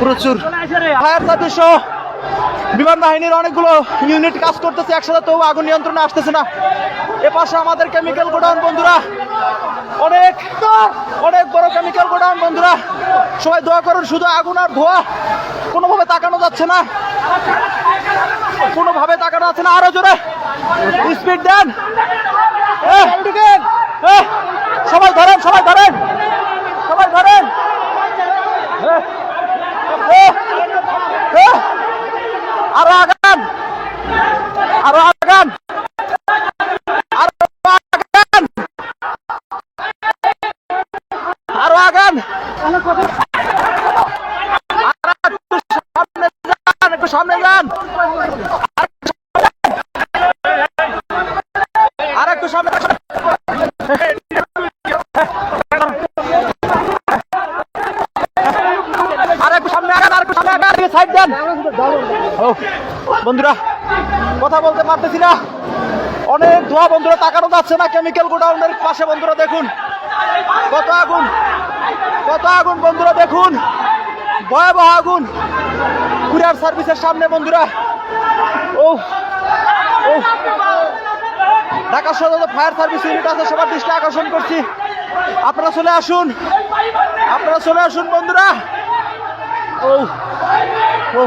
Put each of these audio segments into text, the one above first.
প্রচুর fire service সহ বিমান বাহিনীর অনেকগুলো ইউনিট কাজ করতেছে একসাথে, তবু আগুন নিয়ন্ত্রণে আসতেছে না। এপাশে আমাদের কেমিক্যাল গোডাউন বন্ধুরা, অনেক অনেক বড় কেমিক্যাল গোডাউন বন্ধুরা, সবাই দোয়া করুন। শুধু আগুন আর ধোয়া, কোনোভাবে তাকানো যাচ্ছে না, কোনোভাবে তাকানো যাচ্ছে না। আরো জোরে স্পিড দেন, সবাই ধরেন, সবাই ধরেন, সবাই ধরেন। আরো আগান, আরো আগান, আরো আগান, আরো আগান, একটু সামনে যান, আর একটু সামনে, বন্ধুরা কথা বলতে পারতেছি না, অনেক ধোঁয়া বন্ধুরা, তাকানো যাচ্ছে না। কেমিক্যাল গোডাউনের পাশে বন্ধুরা দেখুন কত আগুন, কত আগুন বন্ধুরা, দেখুন ভয়াবহ আগুন কুরিয়ার সার্ভিসের সামনে বন্ধুরা। ও ও ঢাকা শহরে ফায়ার সার্ভিস ইউনিট আছে, সবার দৃষ্টি আকর্ষণ করছি, আপনারা চলে আসুন, আপনারা চলে আসুন বন্ধুরা। ও ও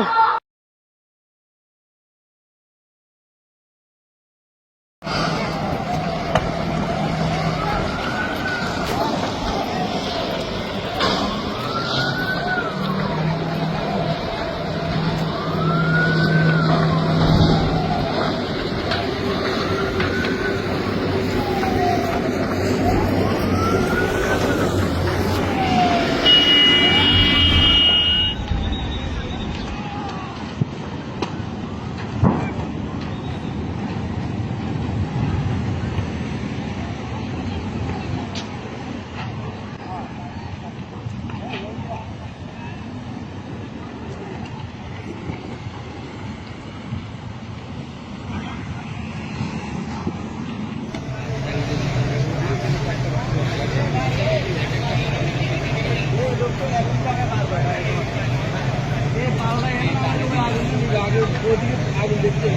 আগুন দেখতে